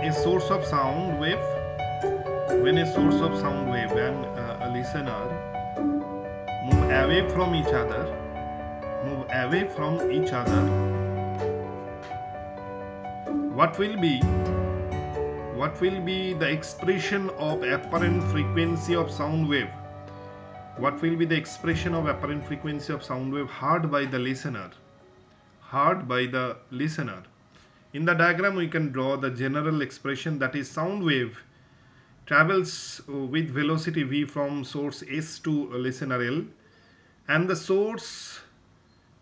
a source of sound wave, when a source of sound wave and a listener move away from each other, move away from each other, what will be the expression of apparent frequency of sound wave? What will be the expression of apparent frequency of sound wave heard by the listener? Heard by the listener. In the diagram, we can draw the general expression, that is sound wave travels with velocity v from source S to listener L, and the source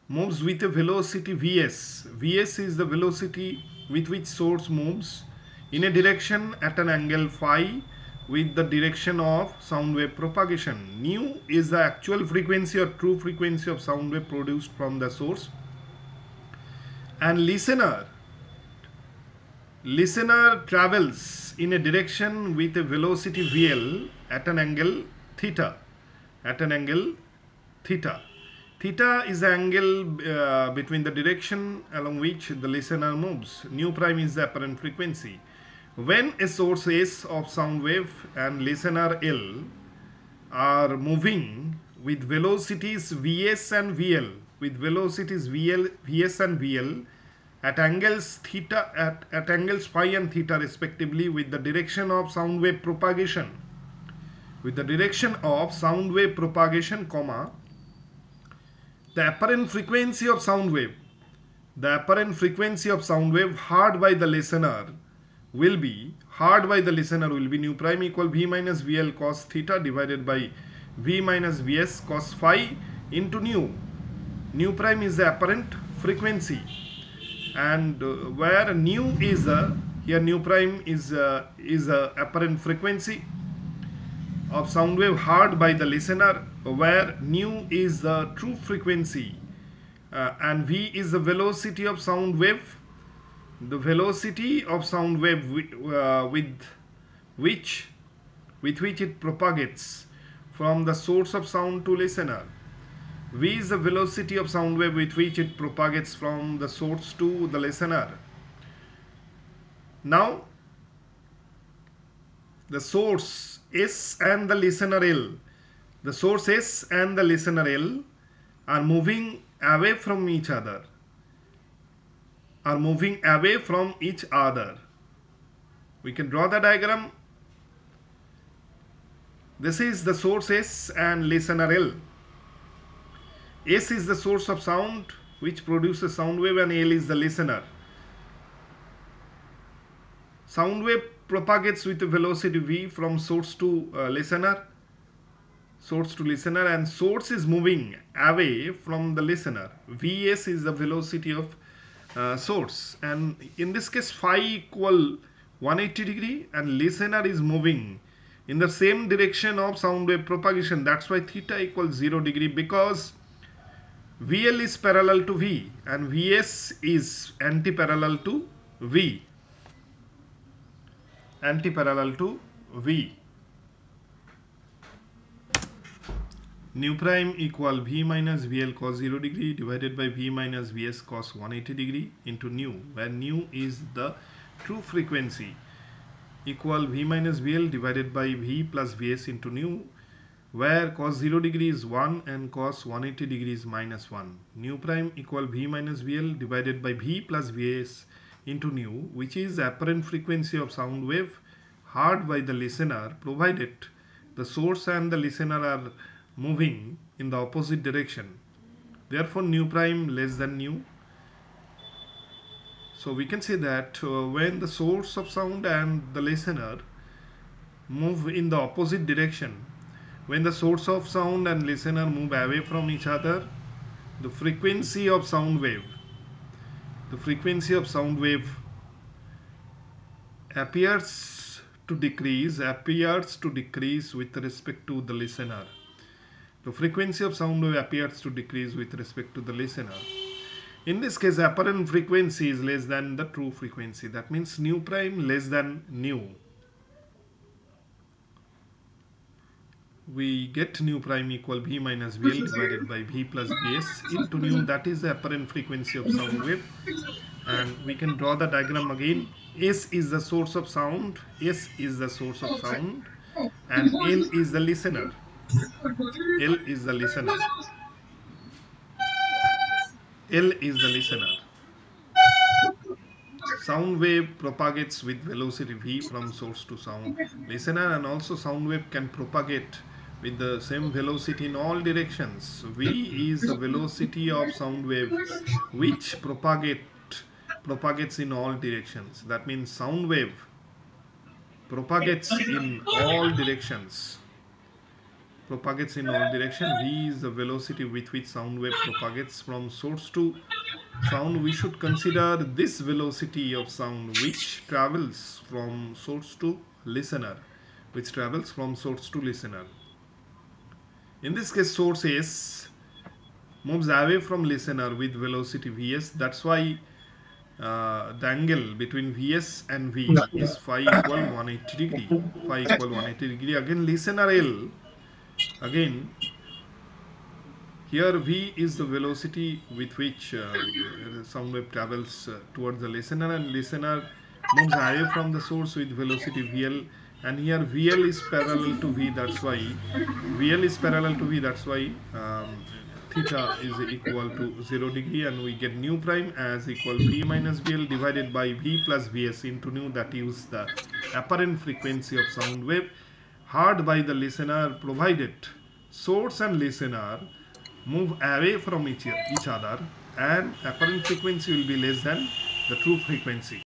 moves with a velocity vs. Vs is the velocity with which source moves in a direction at an angle phi with the direction of sound wave propagation. Nu is the actual frequency or true frequency of sound wave produced from the source, and listener travels in a direction with a velocity vl at an angle theta. Theta is the angle between the direction along which the listener moves. Nu prime is the apparent frequency. When a source S of sound wave and listener L are moving with velocities Vs and Vl, at angles theta, at angles phi and theta respectively, with the direction of sound wave propagation, comma, the apparent frequency of sound wave heard by the listener will be nu prime equal v minus vl cos theta divided by v minus vs cos phi into nu prime is the apparent frequency, and where nu is here nu prime is apparent frequency of sound wave heard by the listener, where nu is the true frequency, and v is the velocity of sound wave, with which it propagates from the source of sound to listener. V is the velocity of sound wave with which it propagates from the source to the listener. Now, the source S and the listener L, are moving away from each other. We can draw the diagram. This is the source S and listener L. S is the source of sound which produces sound wave, and L is the listener. Sound wave propagates with a velocity v from source to listener, and source is moving away from the listener. Vs is the velocity of source, and in this case phi equal 180 degree, and listener is moving in the same direction of sound wave propagation. That's why theta equals 0 degree, because VL is parallel to V and VS is anti-parallel to V. Nu prime equal V minus VL cos 0 degree divided by V minus VS cos 180 degree into nu, where nu is the true frequency, equal V minus VL divided by V plus VS into nu, where cos 0 degree is 1 and cos 180 degree is minus 1. Nu prime equal V minus VL divided by V plus VS into nu, which is apparent frequency of sound wave heard by the listener, provided the source and the listener are moving in the opposite direction. Therefore, nu prime less than nu. So we can say that when the source of sound and the listener move in the opposite direction, when the source of sound and listener move away from each other, the frequency of sound wave appears to decrease with respect to the listener. The frequency of sound wave appears to decrease with respect to the listener. In this case, apparent frequency is less than the true frequency. That means nu prime less than nu. We get nu prime equal V minus VL divided by V plus VS into nu. That is the apparent frequency of sound wave. and we can draw the diagram again. S is the source of sound, S is the source of sound, and L is the listener. L is the listener. L is the listener. Sound wave propagates with velocity v from source to sound listener, and also sound wave can propagate with the same velocity in all directions. V is the velocity of sound wave which propagates in all directions. That means sound wave propagates in all directions. Propagates in all direction. V is the velocity with which sound wave propagates from source to sound. We should consider this velocity of sound which travels from source to listener. Which travels from source to listener. In this case, source S moves away from listener with velocity Vs. That's why the angle between Vs and V is phi equal 180 degree. Phi equal 180 degree. Again, listener L. Again, here V is the velocity with which sound wave travels towards the listener, and listener moves away from the source with velocity VL, and here VL is parallel to V. That's why VL is parallel to V. That's why theta is equal to 0 degree, and we get nu prime as equal V minus VL divided by V plus Vs into nu, that is the apparent frequency of sound wave heard by the listener, provided source and listener move away from each other, and apparent frequency will be less than the true frequency.